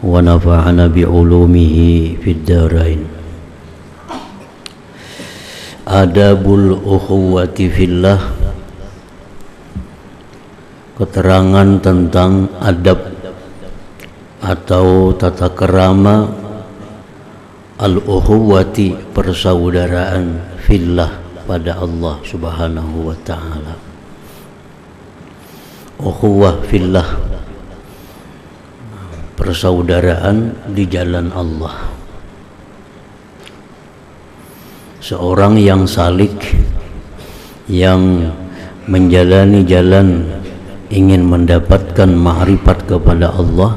ونفعنا بعلومه في الدارين. Adabul ukhuwati fillah, keterangan tentang adab atau tata kerama al-ukhuwati, persaudaraan, fillah, pada Allah Subhanahu wa ta'ala. Ukhuwah fillah, persaudaraan di jalan Allah. Seorang yang salik, yang menjalani jalan ingin mendapatkan ma'rifat kepada Allah,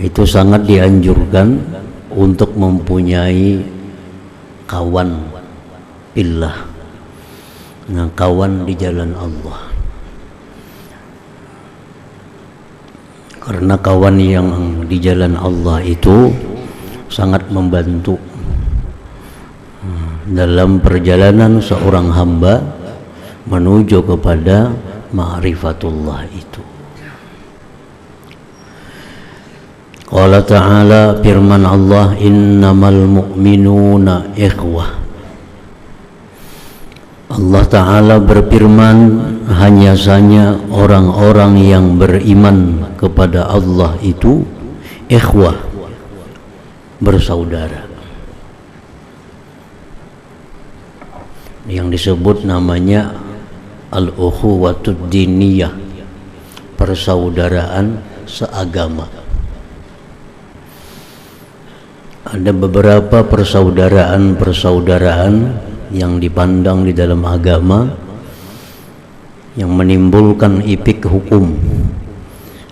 itu sangat dianjurkan untuk mempunyai kawan fillah, kawan di jalan Allah. Karena kawan yang di jalan Allah itu sangat membantu dalam perjalanan seorang hamba menuju kepada ma'rifatullah itu. Qala ta'ala, firman Allah, innamal mu'minuna ikhwah. Allah Ta'ala berfirman, hanya saja orang-orang yang beriman kepada Allah itu ikhwah, bersaudara. Yang disebut namanya al-ukhuwatud diniyah, persaudaraan seagama. Ada beberapa persaudaraan yang dipandang di dalam agama yang menimbulkan ipik hukum,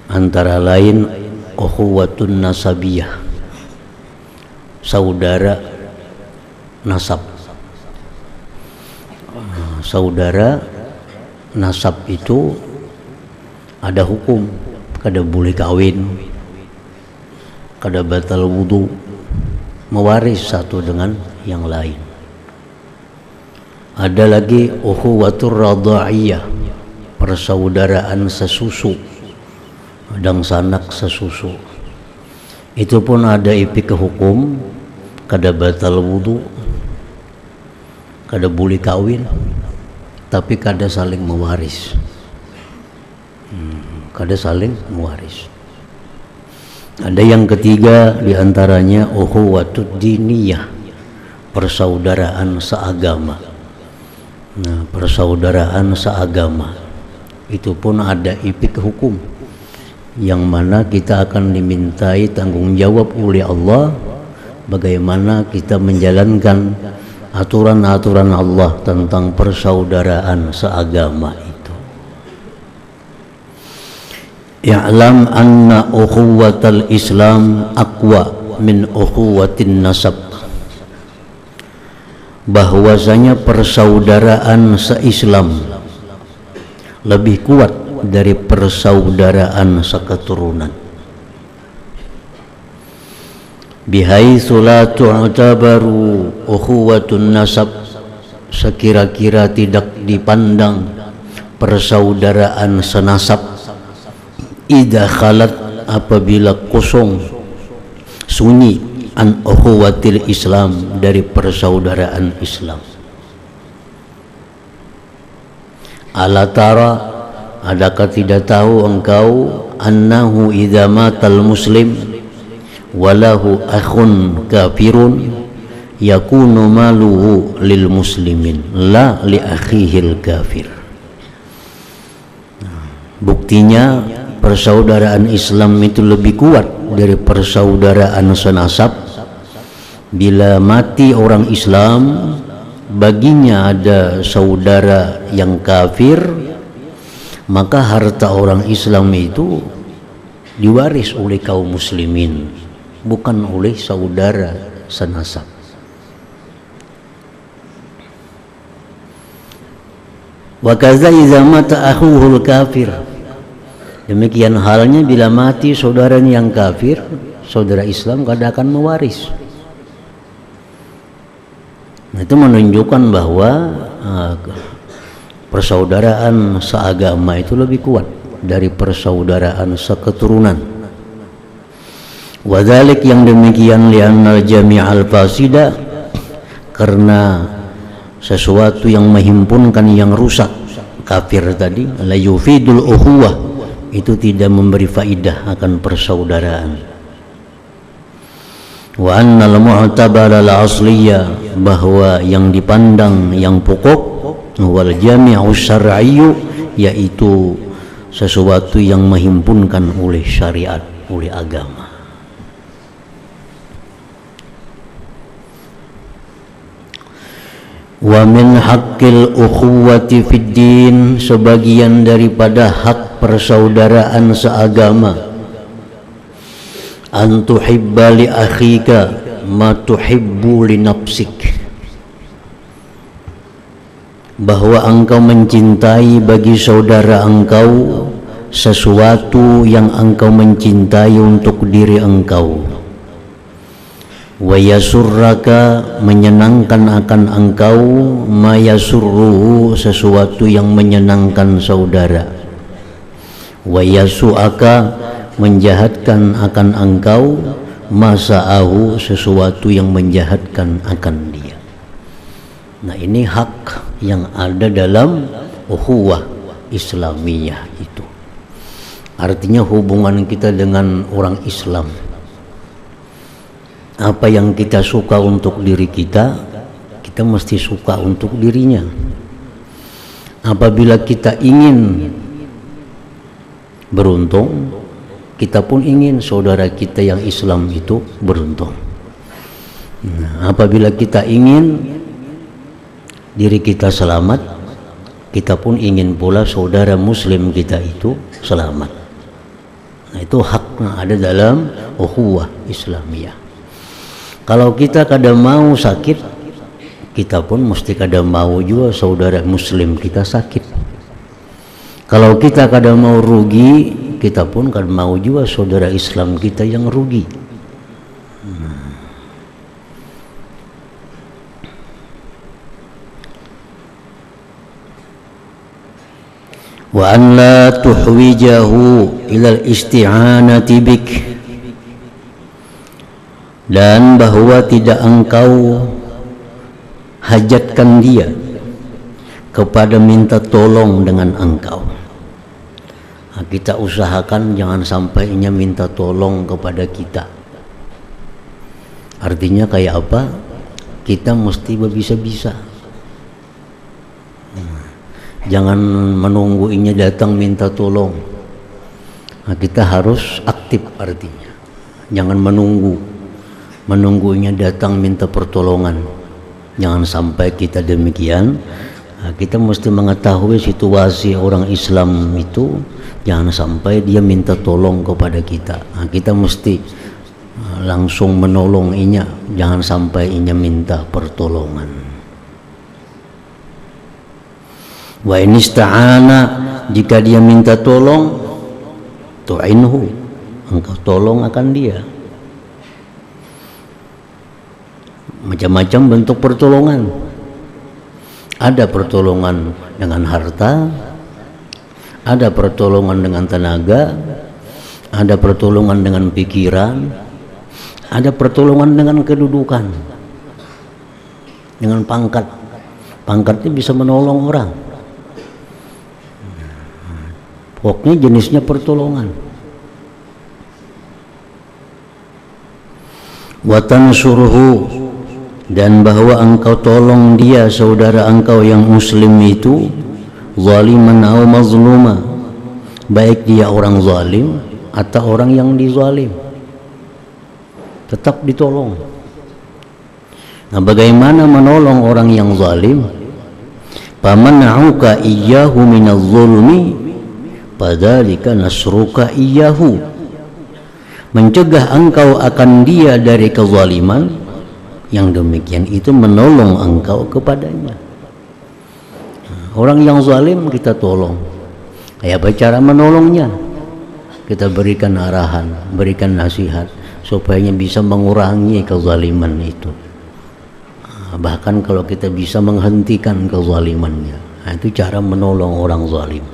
antara lain ukhuwatun nasabiyah, saudara nasab. Saudara nasab itu ada hukum, kada boleh kawin, kada batal wudu, mewaris satu dengan yang lain. Ada lagi ukhuwatur radha'iyah, persaudaraan sesusu, adang sanak sesusu. Itu pun ada ipik hukum, kada batal wudu, kada boleh kawin, tapi kada saling mewaris. Kada saling mewaris. Ada yang ketiga diantaranya ukhuwatud diniyah, persaudaraan seagama. Nah, persaudaraan seagama itu pun ada ipik hukum, yang mana kita akan dimintai tanggung jawab oleh Allah bagaimana kita menjalankan aturan-aturan Allah tentang persaudaraan seagama itu. I'lam anna ukhuwatal Islam aqwa min ukhuwatin nasab, bahwasanya persaudaraan se-Islam lebih kuat dari persaudaraan seketurunan. Bihaitsu la tu'tabaru ukhuwatun nasab, sekira-kira tidak dipandang persaudaraan senasab, idza khalat, apabila kosong, sunyi, an ukhuwatil Islam, dari persaudaraan Islam. Ala tara, adakah tidak tahu engkau, annahu idza matal muslim walahu akhun kafirun yakunu maluhu lil muslimin la li akhihil kafir. Buktinya persaudaraan Islam itu lebih kuat dari persaudaraan senasab. Bila mati orang Islam, baginya ada saudara yang kafir, maka harta orang Islam itu diwaris oleh kaum muslimin, bukan oleh saudara senasab. Wa kaza idza mata akhuhul kafir, demikian halnya bila mati saudaranya yang kafir, saudara Islam kada akan mewaris. Nah, itu menunjukkan bahwa persaudaraan seagama itu lebih kuat dari persaudaraan seketurunan. Wadhalik yang demikian li'annal jami'al fasida, karena sesuatu yang menghimpunkan yang rusak kafir tadi, la yufidul ukhuwah, itu tidak memberi faidah akan persaudaraan. Wa annal mu'tabara al-asliyah, bahwa yang dipandang yang pokok, wal jami'u syar'iyyu, yaitu sesuatu yang menghimpunkan oleh syariat, oleh agama. Wa min haqqil ukhuwati fid din, sebagian daripada hak persaudaraan seagama, an tuhibba li akhika ma tuhibbu li nafsik, bahwa engkau mencintai bagi saudara engkau sesuatu yang engkau mencintai untuk diri engkau. Wa yasurraka, menyenangkan akan engkau, ma yasurruhu, sesuatu yang menyenangkan saudara. Wa yasu'aka, menjahatkan akan engkau, masa'ahu, sesuatu yang menjahatkan akan dia. Nah, ini hak yang ada dalam ukhuwah Islamiyah itu. Artinya hubungan kita dengan orang Islam, apa yang kita suka untuk diri kita, kita mesti suka untuk dirinya. Apabila kita ingin beruntung, kita pun ingin saudara kita yang Islam itu beruntung. Nah, apabila kita ingin diri kita selamat, kita pun ingin pula saudara Muslim kita itu selamat. Nah, itu hak yang ada dalam ukhuwah Islamiyah. Kalau kita kadang mau sakit, kita pun mesti kadang mau juga saudara Muslim kita sakit. Kalau kita kadang mau rugi, kita pun kadang mau juga saudara Islam kita yang rugi. Wa an la tuhwijahu ila al-isti'anati bik, dan bahwa tidak engkau hajatkan dia kepada minta tolong dengan engkau. Nah, kita usahakan jangan sampai ia minta tolong kepada kita. Artinya kayak apa? Kita mesti berbisa-bisa. Jangan menunggu ia datang minta tolong. Nah, kita harus aktif, artinya jangan menunggunya datang minta pertolongan. Jangan sampai kita demikian. Nah, kita mesti mengetahui situasi orang Islam itu, jangan sampai dia minta tolong kepada kita. Nah, kita mesti langsung menolong inya, jangan sampai inya minta pertolongan. Wa in ista'ana, jika dia minta tolong, tu'inhu, engkau tolong akan dia. Macam-macam bentuk pertolongan. Ada pertolongan dengan harta, ada pertolongan dengan tenaga, ada pertolongan dengan pikiran, ada pertolongan dengan kedudukan, dengan pangkat. Pangkatnya bisa menolong orang. Pokoknya jenisnya pertolongan. Wa tansuruhu, dan bahwa engkau tolong dia saudara engkau yang Muslim itu, zaliman atau mazluma, baik dia orang zalim atau orang yang dizalim, tetap ditolong. Nah, bagaimana menolong orang yang zalim? Faman'uka iyyahu minaz zulmi fadzalika nasruka iyyahu, mencegah engkau akan dia dari kezaliman, yang demikian itu menolong engkau kepadanya. Orang yang zalim kita tolong. Kayak apa cara menolongnya? Kita berikan arahan, berikan nasihat supaya bisa mengurangi kezaliman itu. Bahkan kalau kita bisa menghentikan kezalimannya, nah, itu cara menolong orang zalim.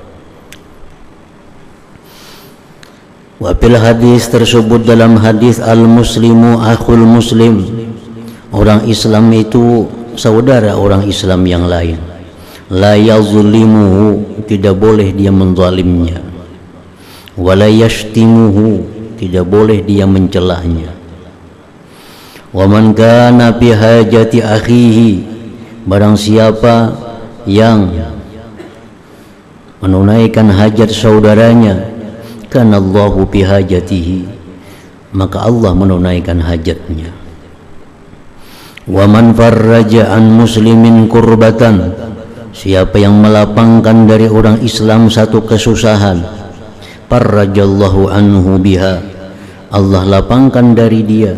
Wa fil hadis tersebut dalam hadis al-muslimu akhul muslim, orang Islam itu saudara orang Islam yang lain. La yazlimuhu, tidak boleh dia menzalimnya. Wa la yashtimuhu, tidak boleh dia mencelanya. Wa man kana fi hajati akhihi, barang siapa yang menunaikan hajat saudaranya, kana Allahu bi hajatihi, maka Allah menunaikan hajatnya. Wa man farraja an muslimin kurbatan, siapa yang melapangkan dari orang Islam satu kesusahan, farrajallahu anhu biha, Allah lapangkan dari dia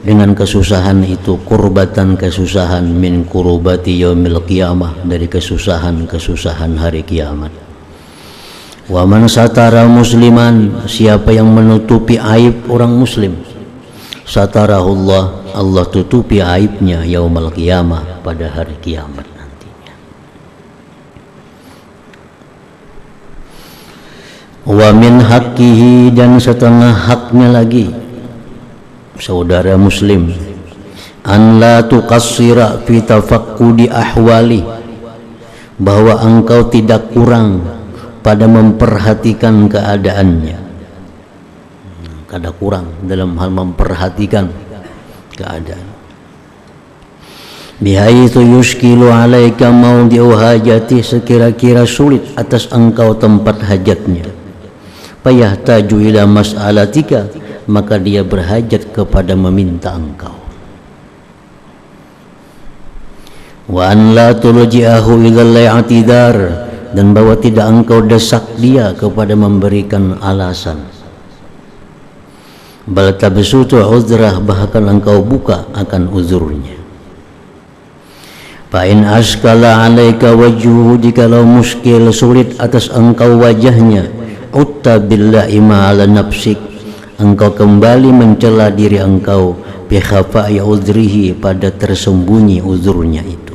dengan kesusahan itu, kurbatan kesusahan, min kurubati yaumil qiyamah, dari kesusahan hari kiamat. Wa man satara musliman, siapa yang menutupi aib orang muslim, satarahullah, Allah tutupi aibnya yaumul qiyamah, pada hari kiamat nantinya. Wa min haqqihi, dan setengah haknya lagi saudara muslim, an la tuqassira fi tafaqqudi ahwali, bahwa engkau tidak kurang pada memperhatikan keadaannya. Kada kurang dalam hal memperhatikan keadaan. Bihaitsu yushkilu alaika mawdi'u hajati, sekira-kira sulit atas engkau tempat hajatnya. Fayahtaju ila mas'alatika, maka dia berhajat kepada meminta engkau. Wa an la tulji'ahu ila al-i'tidar, dan bahwa tidak engkau desak dia kepada memberikan alasan. Bal tabsutu uzrah, bahkan engkau buka akan uzurnya. Fa in askala alaika wajhuhu, jikalau muskil sulit atas engkau wajahnya, utta billahi ma'ala nafsik, engkau kembali mencela diri engkau, bi khafa'i uzrihi, pada tersembunyi uzurnya itu.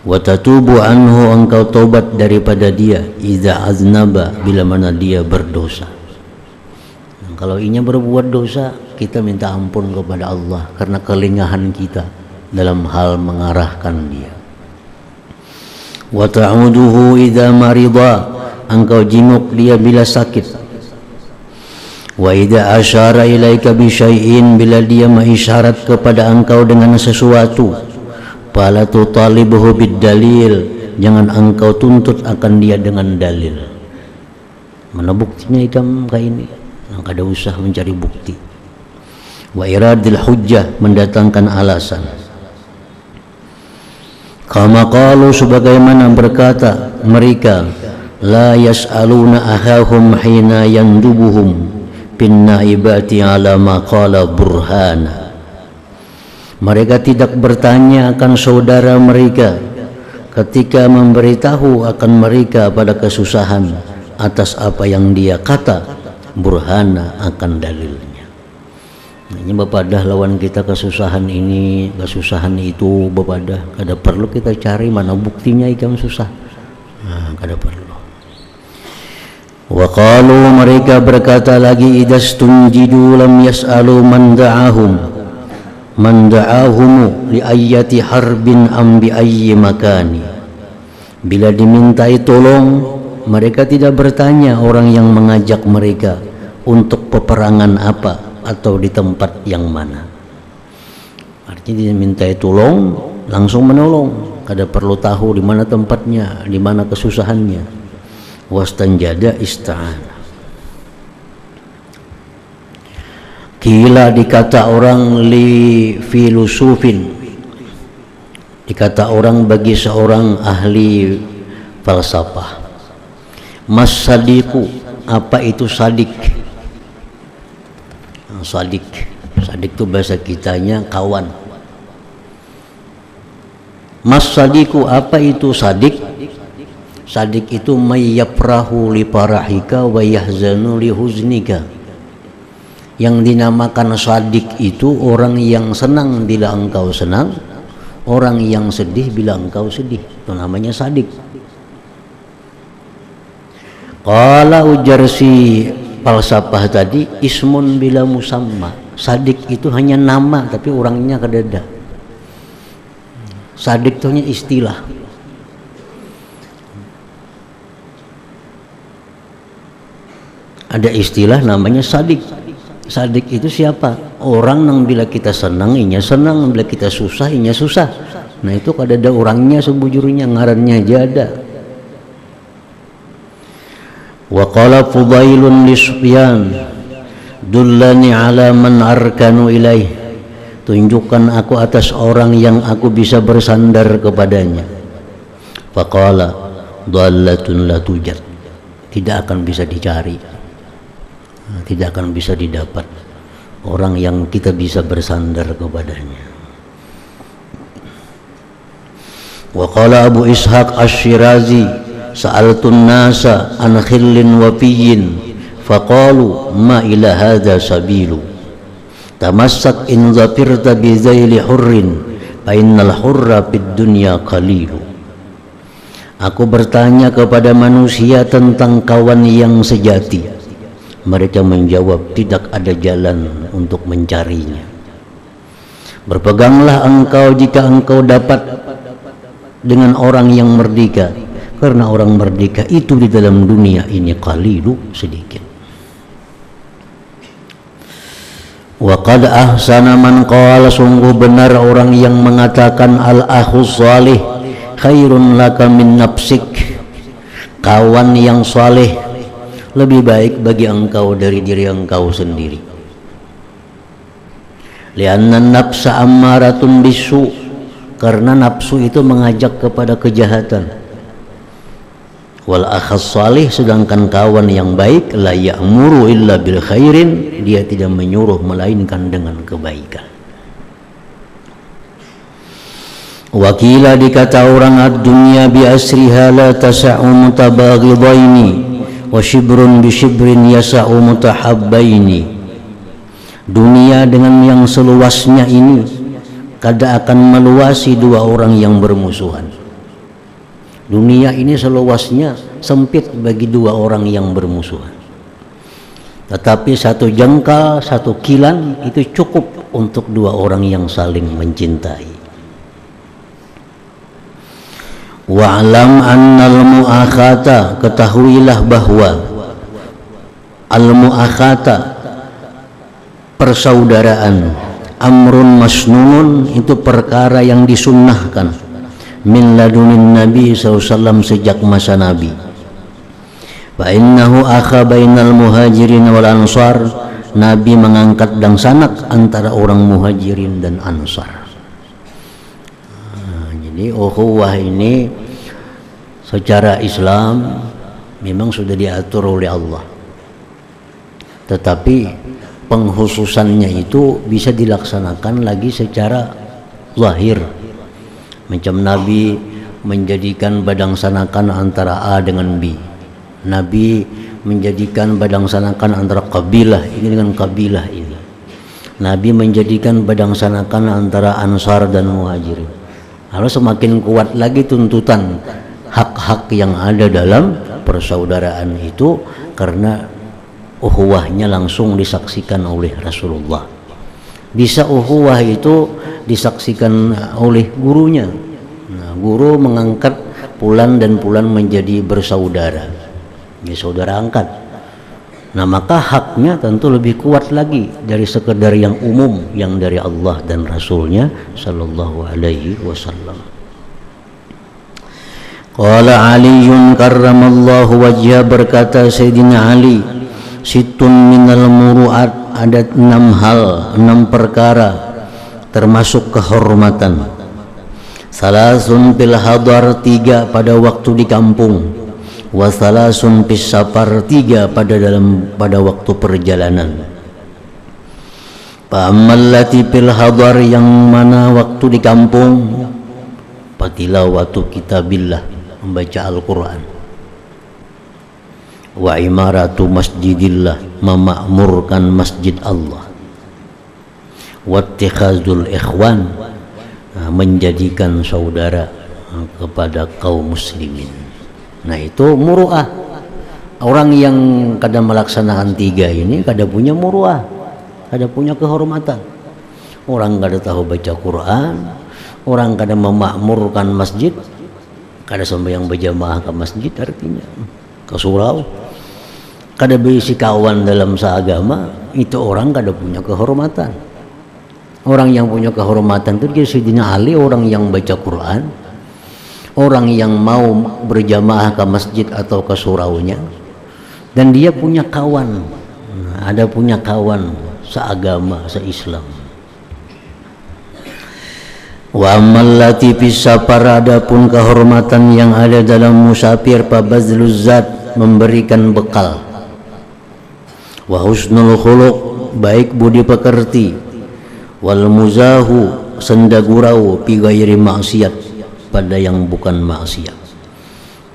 Wa tatubu anhu, engkau tobat daripada dia, idza aznaba, bila mana dia berdosa. Kalau inya berbuat dosa, kita minta ampun kepada Allah karena kelingahan kita dalam hal mengarahkan dia. Wa ta'uduhu idza marida, engkau jenguk dia bila sakit. Wa idza asyara ilaika bi syai'in, bila dia mengisyarat kepada engkau dengan sesuatu, fala tutalibuhu bid dalil, jangan engkau tuntut akan dia dengan dalil. Mana buktinya ikam kayak ini? Kada usah mencari bukti. Wa iradil hujjah, mendatangkan alasan. Kama qalu, sebagaimana berkata mereka, la yas'aluna ahahum hina yandubuhum bin naibati ala ma qala burhana. Mereka tidak bertanya akan saudara mereka ketika memberitahu akan mereka pada kesusahan atas apa yang dia kata, burhana, akan dalilnya. Ini bapadah lawan kita kesusahan ini, kesusahan itu, bapadah kada perlu kita cari mana buktinya ikam susah. Kada perlu. Wa qalu, mereka berkata lagi, idastunjidu lam yas'alu man da'ahum li ayyati harbin am bi ayyi makani. Bila dimintai tolong, mereka tidak bertanya orang yang mengajak mereka untuk peperangan apa atau di tempat yang mana. Artinya dimintai tolong langsung menolong, kada perlu tahu di mana tempatnya, di mana kesusahannya. Wastanjada ista'ana. Kila, dikata orang, li filusufin, dikata orang bagi seorang ahli falsafah. Mas sadiku, apa itu sadik? Sadik itu bahasa kitanya kawan. Mas sadiku, apa itu sadik? Sadik itu mayyaprahu li parahika wa yahzanu li huznika. Yang dinamakan sadik itu orang yang senang bila engkau senang, orang yang sedih bila engkau sedih. Itu namanya sadik. Qala, ujar si falsafah tadi ismun bila musamma. Sadik itu hanya nama tapi orangnya kedada. Sadik itu hanya istilah. Ada istilah namanya sadik. Sadik itu siapa? Orang yang bila kita senang, inya senang, bila kita susah, inya susah. Nah itu kada ada orangnya sebujurnya, ngarannya aja ada. Wa qala Fudailun li Sufyan, dullani ala man arkanu ilaih. Tunjukkan aku atas orang yang aku bisa bersandar kepadanya. Faqala dhallatun la tujad. Tidak akan bisa dicari, tidak akan bisa didapat orang yang kita bisa bersandar kepadanya. Wa qala Abu Ishaq Asy-Syirazi, sa'altun nasa an khillin wa fiyyin faqalu ma ila hadza sabilu tamassak in zafirta bi zaili hurrin fa innal hurra fid dunya qalilu. Aku bertanya kepada manusia tentang kawan yang sejati. Mereka menjawab, tidak ada jalan untuk mencarinya. Berpeganglah engkau jika engkau dapat dengan orang yang merdeka, karena orang merdeka itu di dalam dunia ini qalilu, sedikit. Wa qad ahsana man qala, sungguh benar orang yang mengatakan al-akhu salih khairun laka min nafsik. Kawan yang saleh lebih baik bagi engkau dari diri engkau sendiri. Lianna nafsa ammaratun bisu, karena nafsu itu mengajak kepada kejahatan. Wal akhas salih, sedangkan kawan yang baik la ya'muru illa bil khairin, dia tidak menyuruh melainkan dengan kebaikan. Wakila, dikata orang, ad-dunya bi asriha la tasa'u mutabaghidaini wa shibrun bi shibrin yasa'u mutahabbaini. Dunia dengan yang seluasnya ini kada akan meluasi dua orang yang bermusuhan. Dunia ini seluasnya sempit bagi dua orang yang bermusuhan. Tetapi satu jengkal, satu kilan itu cukup untuk dua orang yang saling mencintai. Wa'lam annal mu'akhata, ketahuilah bahwa al-mu'akhata, persaudaraan, amrun masnunun, itu perkara yang disunnahkan, min ladunin Nabi SAW, sejak masa Nabi. Fa innahu akha bainal muhajirin wal ansar, Nabi mengangkat dan sanak antara orang muhajirin dan ansar. Jadi ukhuwah ini secara Islam memang sudah diatur oleh Allah, tetapi penghususannya itu bisa dilaksanakan lagi secara zahir. Macam Nabi menjadikan badang sanakan antara A dengan B. Nabi menjadikan badang sanakan antara kabilah ini dengan kabilah ini. Nabi menjadikan badang sanakan antara Ansar dan Muhajirin. Lalu semakin kuat lagi tuntutan hak-hak yang ada dalam persaudaraan itu, karena ukhuwahnya langsung disaksikan oleh Rasulullah. Bisa ukhuwah itu disaksikan oleh gurunya. Nah, guru mengangkat Fulan dan Fulan menjadi bersaudara, ya saudara angkat. Nah, maka haknya tentu lebih kuat lagi dari sekedar yang umum yang dari Allah dan Rasulnya sallallahu alaihi wasallam. Qala Aliun karramallahu wajhah, berkata Sayyidina Ali, situn minal muru'at, ada 6 hal, 6 perkara termasuk kehormatan. Salasun fil hadar, 3 pada waktu di kampung. Wa salasun fis safar, 3 pada waktu perjalanan. Fa ammallati fil hadar, yang mana waktu di kampung, patilawatu kitabillah, membaca Al-Quran. Wa imaratu masjidillah, memakmurkan masjid Allah. Wattikhazul ikhwan, menjadikan saudara kepada kaum muslimin. Nah, itu muru'ah. Orang yang kada melaksanakan 3 ini kada punya muruah, kada punya kehormatan. Orang kada tahu baca Quran, orang kada memakmurkan masjid, kada sembahyang berjamaah ke masjid, artinya ke surau, kada berisi kawan dalam seagama, itu orang kada punya kehormatan. Orang yang punya kehormatan itu Sayyidina Ali, orang yang baca Quran, orang yang mau berjamaah ke masjid atau ke suraunya, dan dia punya kawan, ada punya kawan seagama, seislam. Wa amallati fis safar, adapun kehormatan yang ada dalam musafir, fabazluz zat, memberikan bekal, wa husnul khuluq, baik budi pekerti, wal muzahu, sendagurau, pi ghairi maksiat, pada yang bukan maksiat.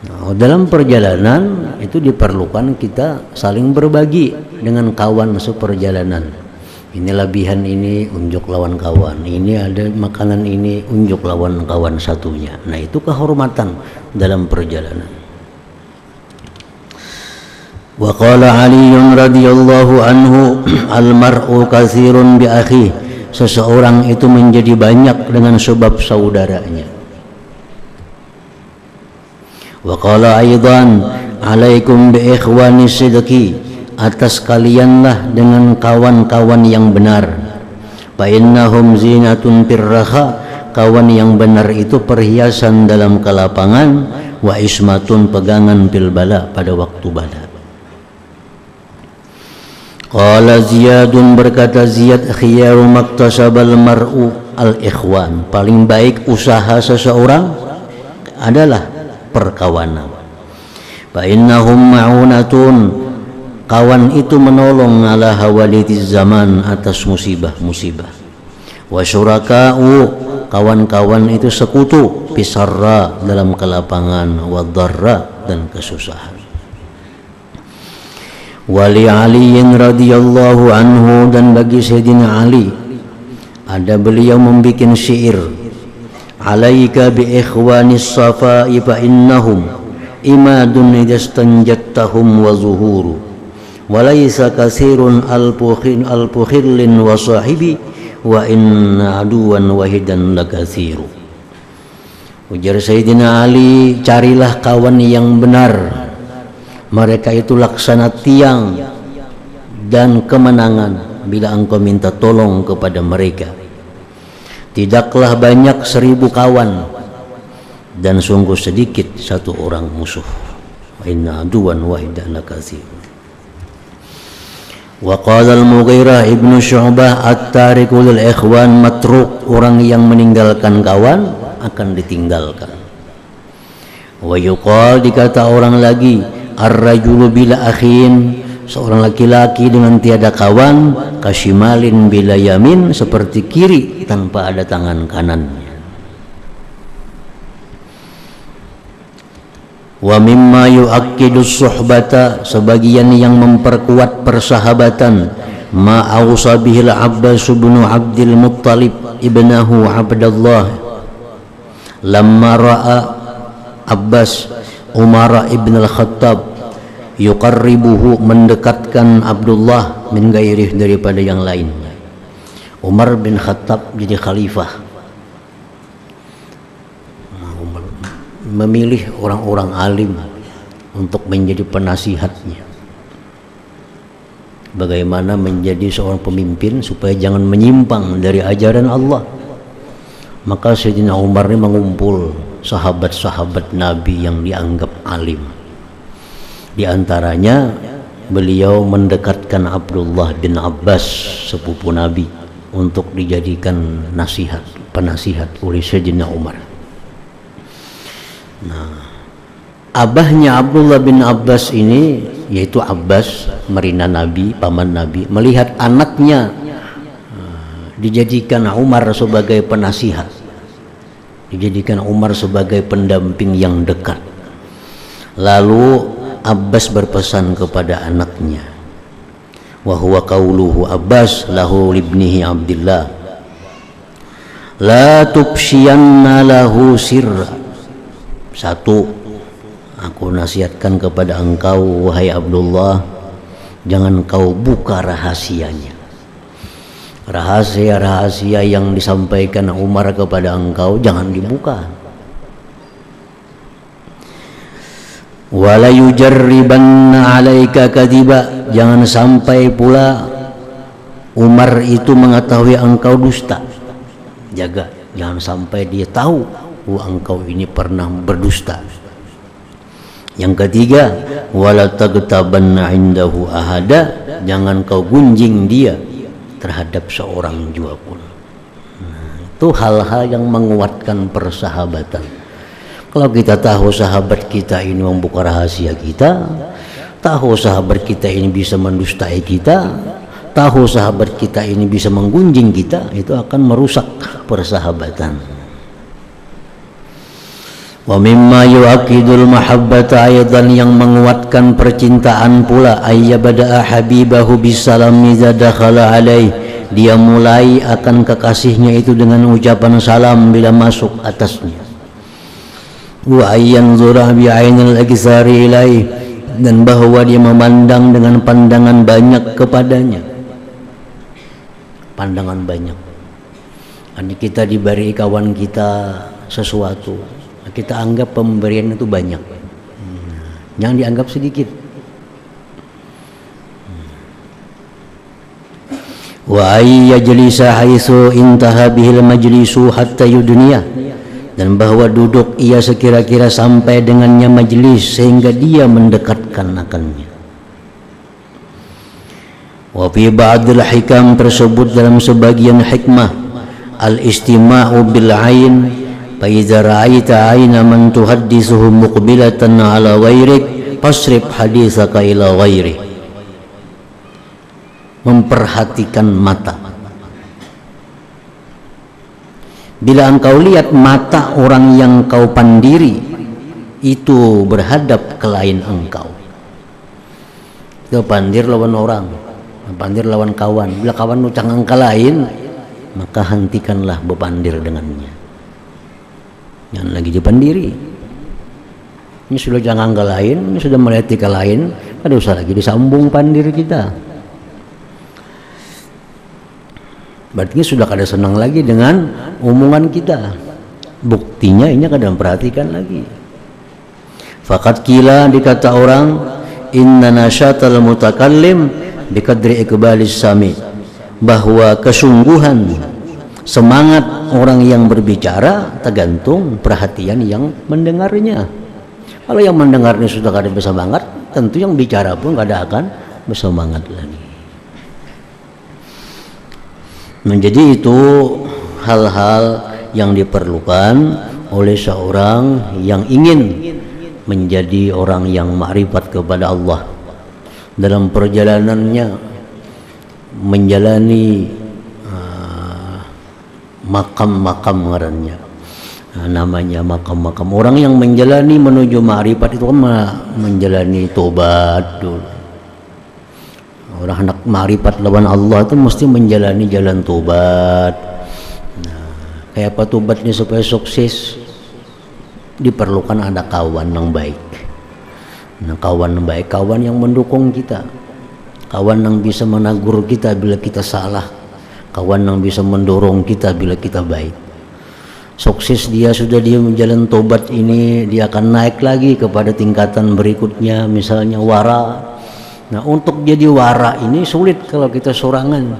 Nah, dalam perjalanan itu diperlukan kita saling berbagi dengan kawan seperjalanan. Ini lebihan ini, unjuk lawan kawan. Ini ada makanan ini, unjuk lawan kawan satunya. Nah, itu kehormatan dalam perjalanan. Wa qala Ali radhiyallahu anhu, al-mar'u katsirun bi akhi, seseorang itu menjadi banyak dengan sebab saudaranya. Wa qala aidan, alaikum bi ikhwani sidqi, atas kalianlah dengan kawan-kawan yang benar. Fa innahum zinatun firraha, kawan yang benar itu perhiasan dalam kelapangan, wa ismatun, pegangan fil bala, pada waktu bala. Qala Ziyadun, berkata Ziyad, khiyaru maktasabal mar'u al-ikhwan, paling baik usaha seseorang adalah perkawanan. Fa innahum ma'unatun, kawan itu menolong, ala hawalitiz zaman, atas musibah-musibah. Wa syuraka'u, kawan-kawan itu sekutu, pisarra, dalam kelapangan, wa dharra, dan kesusahan. Wali Aliin radhiyallahu anhu, dan bagi Sayyidina Ali ada beliau membikin syair, alaika bi ikhwanis safai fa innahum imadun idastanjattahum wa zuhuru, walaysa kasirun al-pukhillin wa sahibi, wa inna aduwan wahidan lakathiru. Ujar Sayyidina Ali, carilah kawan yang benar, mereka itu laksana tiang dan kemenangan bila engkau minta tolong kepada mereka. Tidaklah banyak 1000 kawan, dan sungguh sedikit 1 orang musuh. Wa inna aduwan wahidan lakatsir. Wa qala al-Mughirah ibnu Syu'bah, at-tariku lil ikhwan matruk, orang yang meninggalkan kawan akan ditinggalkan. Wa yuqal, dikata orang lagi, ar-rajulu bila akhin, seorang laki-laki dengan tiada kawan, kashimalin bila yamin, seperti kiri tanpa ada tangan kanannya. Wa mimma yu'akkidus suhbata, sebagian yang memperkuat persahabatan, ma awsa bihil Abbas bin Abdul Muttalib ibnahu Abdullah, lamma ra'a Abbas Umar ibn al-Khattab yuqarribuhu, mendekatkan Abdullah, min gairih, daripada yang lainnya. Umar bin Khattab jadi khalifah, memilih orang-orang alim untuk menjadi penasihatnya, bagaimana menjadi seorang pemimpin supaya jangan menyimpang dari ajaran Allah. Maka Sayyidina Umar ini mengumpul sahabat-sahabat Nabi yang dianggap alim. Di antaranya beliau mendekatkan Abdullah bin Abbas, sepupu Nabi, untuk dijadikan penasihat oleh Sayyidina Umar. Nah, abahnya Abdullah bin Abbas ini, yaitu Abbas, merina Nabi, paman Nabi, melihat anaknya dijadikan Umar sebagai penasihat, dijadikan Umar sebagai pendamping yang dekat. Lalu Abbas berpesan kepada anaknya, wa huwa qauluhu Abbas lahu libnihi Abdillah, la tubshiyanna lahu sirra. 1, Aku nasihatkan kepada engkau wahai Abdullah, jangan kau buka rahasianya. Rahasia-rahasia yang disampaikan Umar kepada engkau jangan dibuka. Wala yujarribanna 'alaika kadiba, jangan sampai pula Umar itu mengetahui engkau dusta. Jaga, jangan sampai dia tahu engkau ini pernah berdusta. Yang ketiga, wala tagtabanna 'indahu ahada, jangan kau gunjing dia terhadap seorang jua pun. Itu hal-hal yang menguatkan persahabatan. Kalau kita tahu sahabat kita ini membuka rahasia kita, tahu sahabat kita ini bisa mendustai kita, tahu sahabat kita ini bisa menggunjing kita, itu akan merusak persahabatan. Wa mimma yu'aqidul mahabbata, aydan yang menguatkan percintaan pula, ayyabada'a habibahu bisalam idza dakhala alaih, dia mulai akan kekasihnya itu dengan ucapan salam bila masuk atasnya. Wa ayyanzura bi'ainil aktsari ilaih, dan bahwa dia memandang dengan pandangan banyak kepadanya. Pandangan banyak. Ini kita diberi kawan kita sesuatu, kita anggap pemberian itu banyak, jangan dianggap sedikit. Wa ayyajlisa haitsu intaha bihil majlisu hatta yudniya, dan bahwa duduk ia sekira-kira sampai dengannya majlis sehingga dia mendekatkan akannya. Wa fi ba'dil hikam, tersebut dalam sebagian hikmah, al-istima'u bil ain, fa idza ra'aita aina man tuhaddithuhu muqbilatan 'ala ghairik fasrif haditsaka ila ghairi. Memperhatikan mata. Bila engkau lihat mata orang yang kau pandiri itu berhadap ke lain engkau, itu pandir lawan orang, pandir lawan kawan. Bila kawan ucang ke lain, maka hentikanlah berpandir dengannya. Jangan lagi dipandiri. Ini sudah jangan ke lain, ini sudah melihat ke lain, ada usah lagi disambung pandir kita. Berarti sudah kada senang lagi dengan omongan kita. Buktinya ini kada perhatikan lagi. Faqad kila, dikata orang, inna nasyatal mutakallim biqadri iqbalis sami, bahwa kesungguhan semangat orang yang berbicara tergantung perhatian yang mendengarnya. Kalau yang mendengarnya sudah kada bersemangat, tentu yang bicara pun kada akan bersemangat lagi. Menjadi itu hal-hal yang diperlukan oleh seorang yang ingin menjadi orang yang ma'rifat kepada Allah dalam perjalanannya menjalani makam-makam ngarannya, namanya makam-makam. Orang yang menjalani menuju ma'rifat itu kan menjalani tobat dulu. Orang hendak ma'rifat lawan Allah itu mesti menjalani jalan tobat. Kayak apa tobatnya supaya sukses? Diperlukan ada kawan yang baik. Kawan yang baik, kawan yang mendukung kita, kawan yang bisa menegur kita bila kita salah, kawan yang bisa mendorong kita bila kita baik. Sukses dia sudah dia menjalani tobat ini, dia akan naik lagi kepada tingkatan berikutnya, misalnya wara. Nah, untuk jadi wara ini sulit kalau kita sorangan.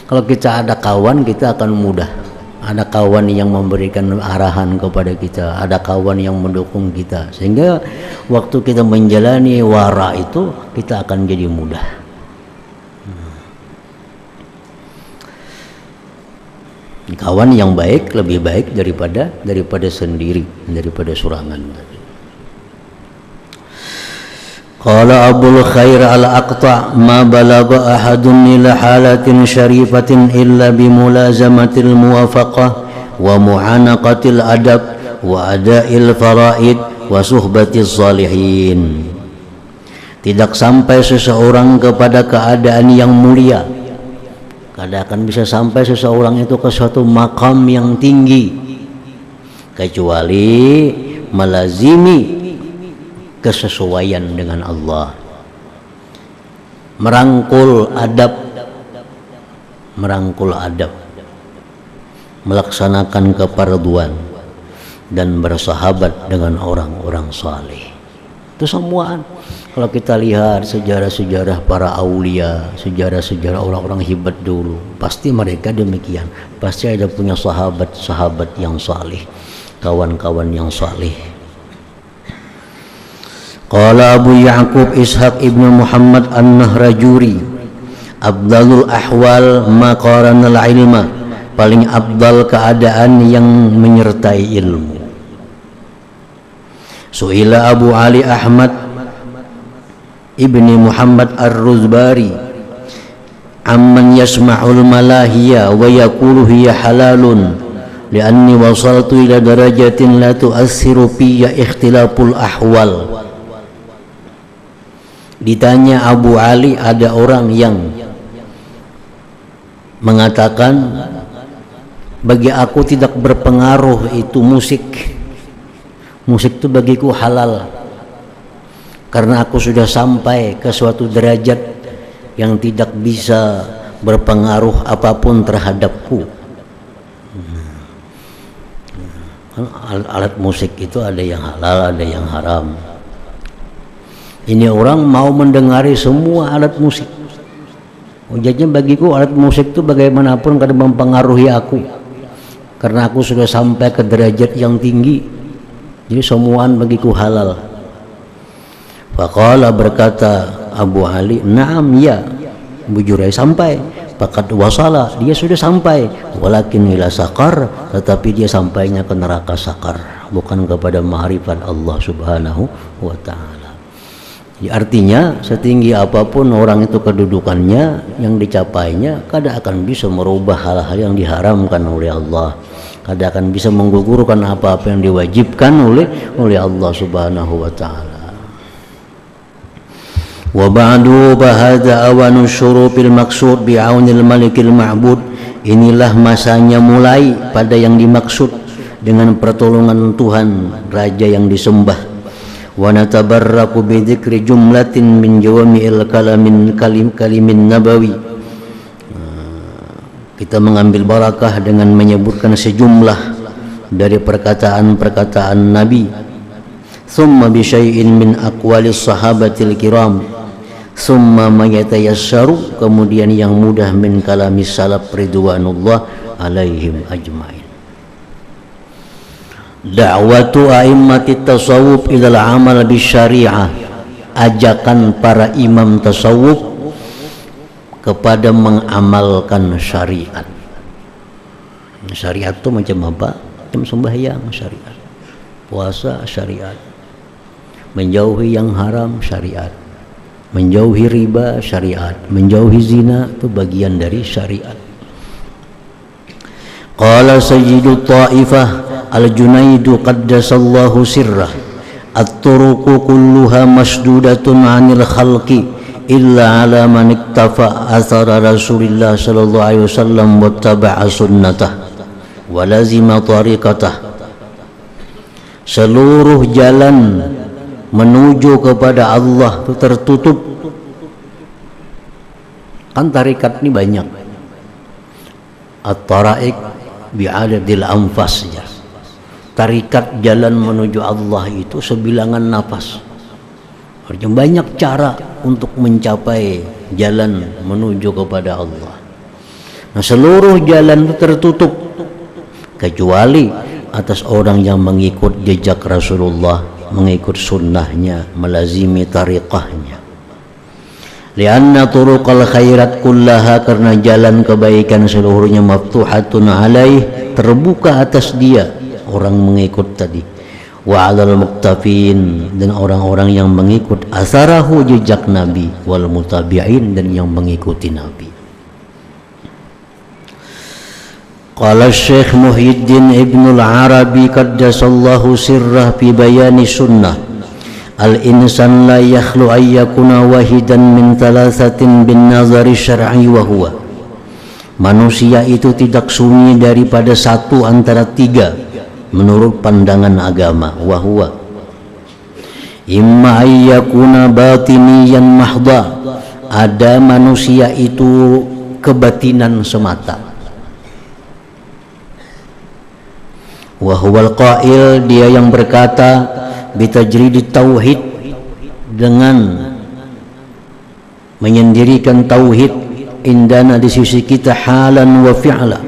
Kalau kita ada kawan, kita akan mudah. Ada kawan yang memberikan arahan kepada kita, ada kawan yang mendukung kita, sehingga waktu kita menjalani wara itu kita akan jadi mudah. Kawan yang baik lebih baik daripada sendiri, daripada sorangan. Qala Abul Khair al-Aqta' ma balagha ahadun ila halatin syarifatin illa bimulazamatil muwafaqah wa mu'anaqatil adab wa ada'il faraid wa suhbatiz salihin. Tidak sampai seseorang kepada keadaan yang mulia, kada akan bisa sampai seseorang itu ke suatu makam yang tinggi kecuali melazimi kesesuaian dengan Allah, merangkul adab, melaksanakan keparduan, dan bersahabat dengan orang-orang saleh. Itu semua kalau kita lihat sejarah-sejarah para aulia, sejarah-sejarah orang-orang hebat dulu, pasti mereka demikian. Pasti ada punya sahabat-sahabat yang saleh, kawan-kawan yang saleh. Qala Abu Ya'qub Ishaq ibnu Muhammad An-Nahrajuri, afdalul ahwal ma qaranal ilma, paling afdal keadaan yang menyertai ilmu. Su'ila Abu Ali Ahmad ibni Muhammad Ar-Ruzbari amman yasma'ul malahiya wa yaqulu hiya halalun li'anni wasaltu ila darajatin la tu'assiru fiyya ikhtilaful ahwal. Ditanya Abu Ali, ada orang yang mengatakan bagi aku tidak berpengaruh itu musik itu bagiku halal karena aku sudah sampai ke suatu derajat yang tidak bisa berpengaruh apapun terhadapku. Alat musik itu ada yang halal, ada yang haram. Ini orang mau mendengari semua alat musik. Jadi bagiku alat musik itu bagaimanapun kada mempengaruhi aku karena aku sudah sampai ke derajat yang tinggi. Jadi semuaan bagiku halal. Faqala, berkata Abu Ali, na'am, ya, bujurai sampai, faqad wasala, dia sudah sampai, walakin ila sakar, tetapi dia sampainya ke neraka sakar, bukan kepada ma'rifat Allah subhanahu wa ta'ala. Jadi artinya setinggi apapun orang itu kedudukannya, yang dicapainya kada akan bisa merubah hal-hal yang diharamkan oleh Allah, kada akan bisa menggugurkan apa-apa yang diwajibkan oleh Allah subhanahu wa ta'ala. Wa ba'du bahada awanu syurupil maksud bi'aunil malikil ma'bud. Inilah masanya mulai pada yang dimaksud dengan pertolongan Tuhan, Raja yang disembah. Wa natabarraku bidzikri jumlatin min jawami'il kalimin nabawi. Kita mengambil barakah dengan menyebutkan sejumlah dari perkataan-perkataan Nabi. Thumma bi syai'in min aqwalis sahabatil kiram. Thumma ma yatayassaru, kemudian yang mudah min kalamis salaf ridwanullah alaihim ajmain. Da'watu a'immatit tasawuf ilal amal bisyari'ah, ajakan para imam tasawuf kepada mengamalkan syariat. Syariat itu macam apa? Macam sembahyang syariat, puasa syariat, menjauhi yang haram syariat, menjauhi riba syariat, menjauhi zina itu bagian dari syariat. Qala sayyidu ta'ifah Al-Junaidu qaddasallahu sirrah, at-turuqu kulluha masdudatun 'anil khalqi illa 'ala man iktafa athara Rasulillah sallallahu alaihi wasallam wa taba'a sunnatah wa lazima tariqatah. Seluruh jalan menuju kepada Allah itu tertutup. Kan tarikat ini banyak. At-tara'iq bi'adadil anfas saja. Tarikat jalan menuju Allah itu sebilangan nafas. Artinya banyak cara untuk mencapai jalan menuju kepada Allah. Nah, seluruh jalan itu tertutup kecuali atas orang yang mengikut jejak Rasulullah, mengikut sunnahnya, melazimi tariqahnya. Lianna turuqal khairat kullaha, karena jalan kebaikan seluruhnya maftuhatun alaih, terbuka atas dia, orang mengikut tadi. Wa 'alal muqtafin, dan orang-orang yang mengikut asarahu, jejak Nabi, wal mutabi'in, dan yang mengikuti Nabi. Qala Syekh Muhyiddin Ibnul Arabi qaddasallahu sirrah fi bayani sunnah, al-insan la yakhlu ayyakuna wahidan min thalathatin bin nazari syar'i wa huwa, manusia itu tidak sunyi daripada satu antara tiga menurut pandangan agama. Wa huwa Imma ayyakuna batiniyan mahdha, ada manusia itu kebatinan semata. Wa huwal qail, dia yang berkata bitajridit tauhid, dengan menyendirikan tauhid, indana di sisi kita halan wa fi'la.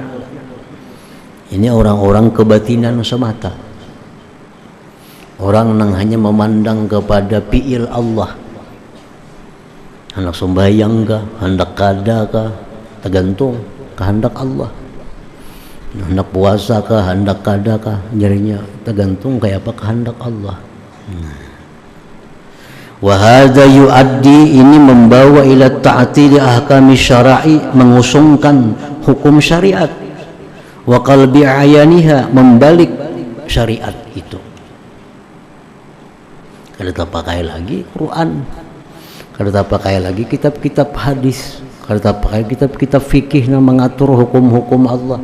Ini orang-orang kebatinan semata, orang yang hanya memandang kepada fi'il Allah, hendak sembahyang kah, hendak kada kah, tergantung kehendak Allah. Hendak puasa kah, hendak kada kah, jadinya tergantung kayak apa kehendak Allah. Wa hadza yuaddi, ini membawa ila ta'til ahkam syar'i, mengusungkan hukum syariat, wa qalbi ayaniha, membalik syariat itu. Kada tak pakai lagi Quran, kada tak pakai lagi kitab-kitab hadis, kada tak pakai kitab-kitab fikih yang mengatur hukum-hukum Allah,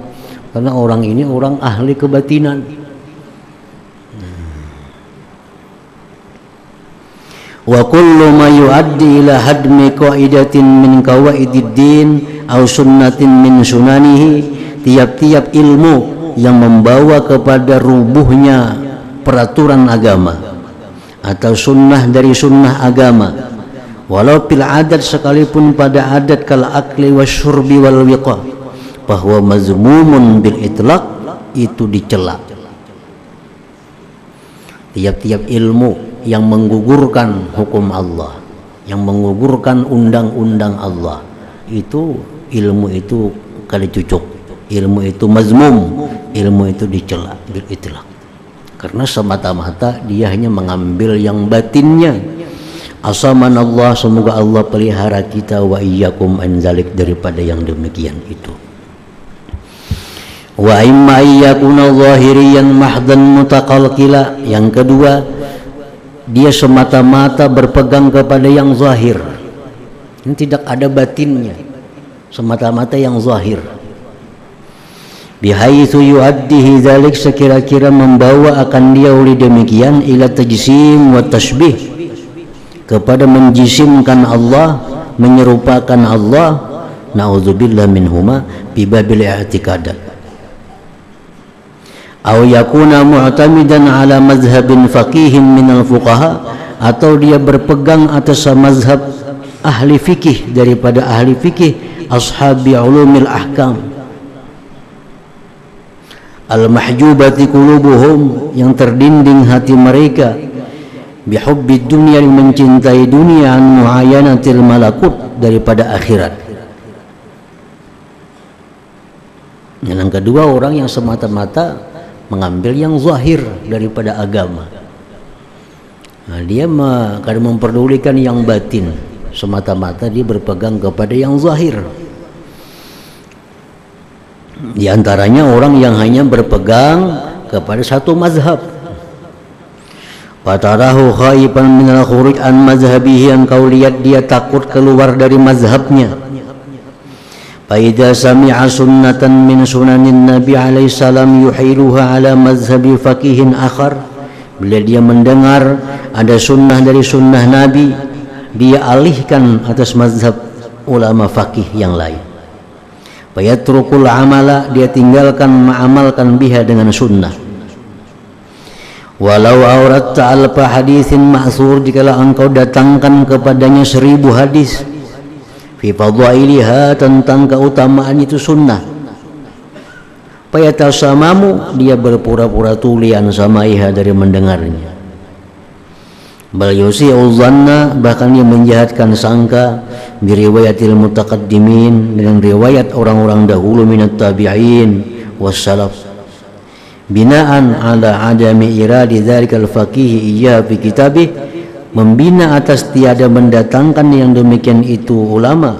karena orang ini orang ahli kebatinan. Wa kullu ma yuaddi ila hadmi qaidatin min qawaidid din aw sunnatin min sunanihi, tiap-tiap ilmu yang membawa kepada rubuhnya peraturan agama atau sunnah dari sunnah agama, walau fil adat, sekalipun pada adat, kal akli wasyurbi wal wiqa, bahwa mazmumun bil itlaq, itu dicela. Tiap-tiap ilmu yang menggugurkan hukum Allah, yang menggugurkan undang-undang Allah, itu ilmu itu kada cucuk, ilmu itu mazmum, ilmu itu dicela bil itlaq, karena semata-mata dia hanya mengambil yang batinnya. Asamanallah, semoga Allah pelihara kita wa iyyakum an zalik, daripada yang demikian itu. Wa imma iyyakuna zahiriyan mahdan mutaqalqila, yang kedua dia semata-mata berpegang kepada yang zahir, ini tidak ada batinnya, semata-mata yang zahir. Bihaitsu yuaddihi dzalik, sekira-kira membawa akan dia oleh demikian ila tajsim wa tashbih, kepada menjisimkan Allah, menyerupakan Allah, naudzubillah minhuma, bibabil i'tiqadat. Aw yakuna mu'tamidan ala mazhabin faqihin minal fuqaha, atau dia berpegang atas mazhab ahli fikih daripada ahli fikih, ashabi ulumil ahkam, al-mahjubati qulubuhum, yang terdinding hati mereka, bihubbid dunya, yang mencintai dunia, an muayanatil malakut, daripada akhirat. Yang kedua, orang yang semata-mata mengambil yang zahir daripada agama. Nah, dia kadang memperdulikan yang batin, semata-mata dia berpegang kepada yang zahir. Di antaranya orang yang hanya berpegang kepada satu mazhab. Fatarahu khaiban minal khuruj an mazhabihi, yang kau lihat dia takut keluar dari mazhabnya. Faidha sami'a sunnatan min sunanin Nabi alaihi salam yuhiluha ala mazhabi faqihin akhar, bila dia mendengar ada sunnah dari sunnah Nabi, dia alihkan atas mazhab ulama faqih yang lain. Fayatrukul amala, dia tinggalkan mengamalkan biha, dengan sunnah. Walau auratta alfa hadithin ma'thur, jikalau engkau datangkan kepadanya 1000 hadis, fi fadhailiha, tentang keutamaan itu sunnah, fayatasamamu, dia berpura-pura tulian sama iha dari mendengarnya. Bal yusi'u dhanna, bahkan dia menjahatkan sangka, biriwayatil mutaqaddimin, dengan riwayat orang-orang dahulu, minat tabi'in wassalaf, binaan ala adami iradi dzalikal faqih iya fi kitabih, membina atas tiada mendatangkan yang demikian itu ulama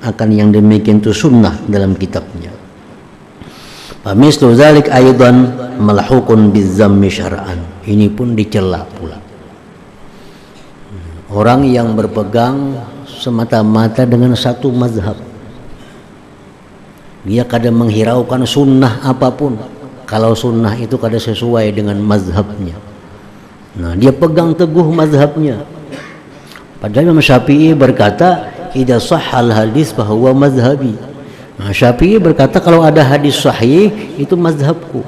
akan yang demikian itu sunnah dalam kitabnya. Famislu dzalik aidan malhukun bizzammi syar'an, ini pun dicela pula. Orang yang berpegang semata-mata dengan satu mazhab, dia kadang menghiraukan sunnah apapun, kalau sunnah itu kada sesuai dengan mazhabnya, Nah, dia pegang teguh mazhabnya. Padahal Imam Syafi'i berkata, idza sahhal hadis fa huwa mazhabi. Nah, Syafi'i berkata kalau ada hadis sahih itu mazhabku.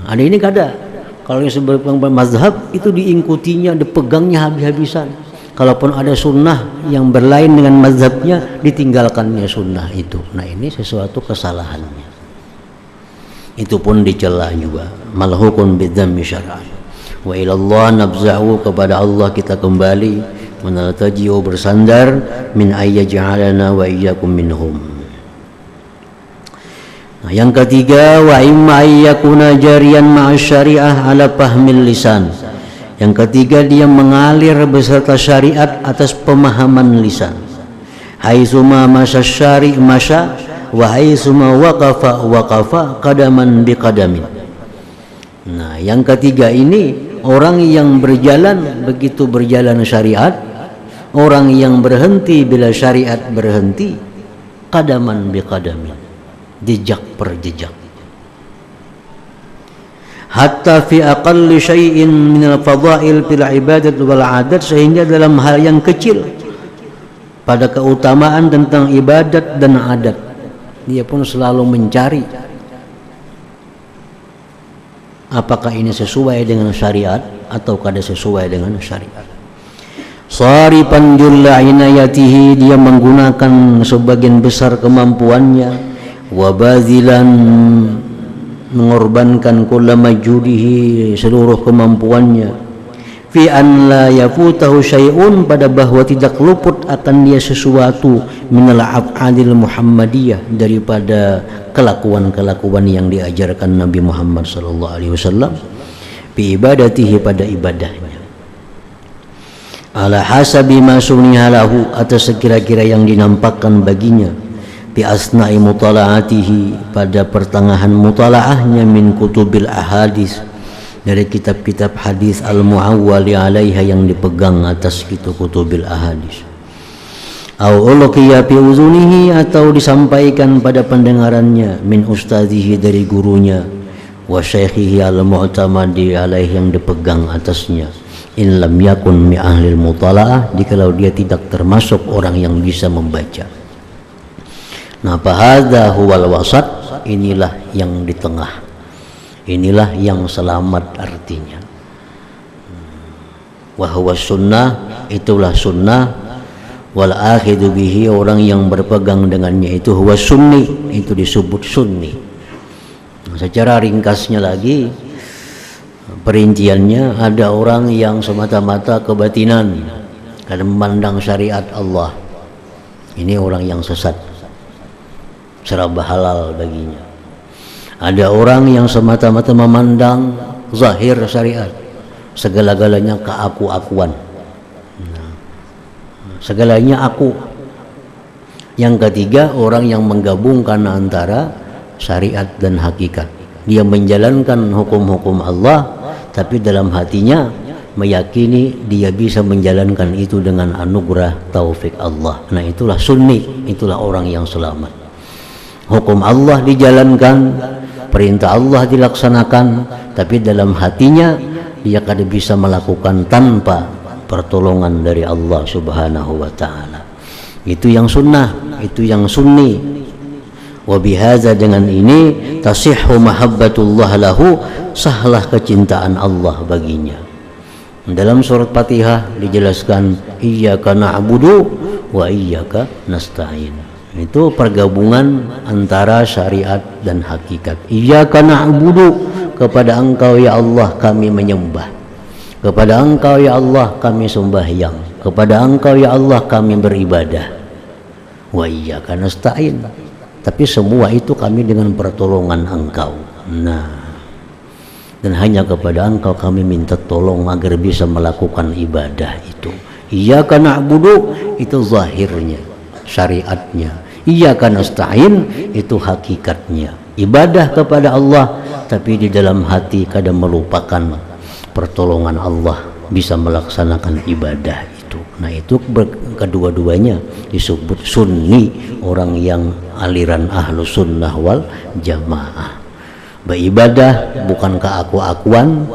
Ada ini kada. Kalau yang sebagai mazhab itu diikutinya, dipegangnya habis-habisan. Kalaupun ada sunnah yang berlain dengan mazhabnya, ditinggalkannya sunnah itu. Nah, ini sesuatu kesalahannya. Itu pun dicela juga. Malhukun bidzammi syar'an. Wa ilallah nabza'u, kepada Allah kita kembali, menaltaji'u bersandar, min ayyaj'alana wa iyyakum minhum. Nah, yang ketiga, wa imma ayyakuna jariyan ma'as syariah ala fahmil lisan. Yang ketiga, dia mengalir beserta syariat atas pemahaman lisan. Haitsuma masya syari' masya wa haitsuma waqafa qadaman biqadamin. Nah, yang ketiga ini orang yang berjalan begitu berjalan syariat, orang yang berhenti bila syariat berhenti, qadaman biqadamin, jejak per jejak. Hatta fi aqalli syai'in min al-fadha'il fil ibadat wal 'adat, sehingga dalam hal yang kecil pada keutamaan tentang ibadat dan adat, dia pun selalu mencari apakah ini sesuai dengan syariat atau kada sesuai dengan syariat. Sarifan julla inayatihi, dia menggunakan sebagian besar kemampuannya, wa bazilan, mengorbankan kulla majudihi, seluruh kemampuannya, fi an la yafutahu syai'un, pada bahwa tidak luput akan dia sesuatu minal af'alil muhammadiyah, daripada kelakuan-kelakuan yang diajarkan Nabi Muhammad sallallahu alaihi wasallam, bi ibadatihi, pada ibadahnya, ala hasabi ma suniha lahu, atas sekira-kira yang dinampakkan baginya, bi asna'i mutala'atihi, pada pertengahan mutalaahnya, min kutubil ahadis, dari kitab-kitab hadis, al-mu'awwali alaiha, yang dipegang atas itu kutubil ahadis, au ulqiya fi uzunihi, atau disampaikan pada pendengarannya, min ustadzihi, dari gurunya, wa syaikhihi al-mu'tamadi alaihi, yang dipegang atasnya, in lam yakun mi ahlil mutala'ah, jikalau dia tidak termasuk orang yang bisa membaca. Nah, fahadha huwal wasat, inilah yang di tengah, inilah yang selamat artinya. Wa huwa sunnah, itulah sunnah, wal akhidu bihi, orang yang berpegang dengannya itu huwa sunni, itu disebut sunni. Secara ringkasnya lagi, perinciannya, ada orang yang semata-mata kebatinan karena memandang syariat Allah, ini orang yang sesat, serba halal baginya. Ada orang yang semata-mata memandang zahir syariat, segala-galanya keaku-akuan, segalanya aku. Yang ketiga, orang yang menggabungkan antara syariat dan hakikat. Dia menjalankan hukum-hukum Allah, tapi dalam hatinya meyakini dia bisa menjalankan itu dengan anugerah taufik Allah. Nah, itulah sunni, itulah orang yang selamat. Hukum Allah dijalankan, perintah Allah dilaksanakan, tapi dalam hatinya dia kada bisa melakukan tanpa pertolongan dari Allah Subhanahu wa ta'ala. Itu yang sunnah, itu yang sunni. Wa bihaza, dengan ini, tasihhu mahabbatullah lahu, sahlah kecintaan Allah baginya. Dalam surat Fatihah dijelaskan, iyyaka na'budu wa iyyaka nasta'in. Itu pergabungan antara syariat dan hakikat. Iyyaka na'budu, kepada Engkau ya Allah kami menyembah, kepada Engkau ya Allah kami sembahyang, kepada Engkau ya Allah kami beribadah. Wa iyyaka nasta'in, tapi semua itu kami dengan pertolongan Engkau. Nah, dan hanya kepada Engkau kami minta tolong agar bisa melakukan ibadah itu. Iyyaka na'budu, itu zahirnya, syariatnya. Iyyaka nasta'in, itu hakikatnya, ibadah kepada Allah, tapi di dalam hati kadang melupakan pertolongan Allah bisa melaksanakan ibadah itu. Nah, itu kedua-duanya disebut sunni, orang yang aliran ahlu sunnah wal jamaah. Beribadah bukan keaku-akuan,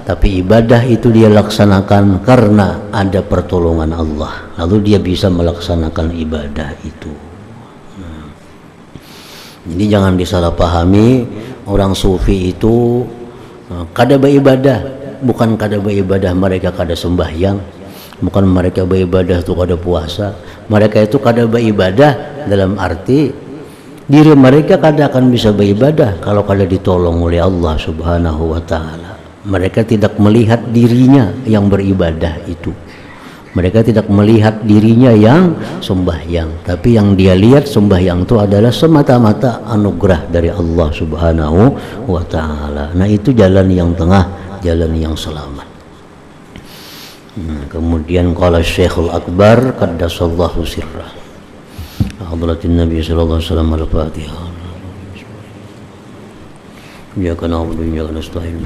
tapi ibadah itu dia laksanakan karena ada pertolongan Allah, lalu dia bisa melaksanakan ibadah itu. Jadi jangan disalahpahami orang sufi itu kada beribadah, bukan kada beribadah mereka kada sembahyang, bukan mereka beribadah itu kada puasa, mereka itu kada beribadah dalam arti diri mereka kada akan bisa beribadah kalau kada ditolong oleh Allah Subhanahu wa taala. Mereka tidak melihat dirinya yang beribadah itu. Mereka tidak melihat dirinya yang sembahyang, tapi yang dia lihat sembahyang itu adalah semata-mata anugerah dari Allah Subhanahu wa taala. Nah, itu jalan yang tengah, jalan yang selamat. Kemudian qala Syekhul Akbar qaddasallahu sirrah. Hadratin Nabi sallallahu alaihi wasallam al-Fatihah. Ya kana na'budu wa iyyaka nasta'in.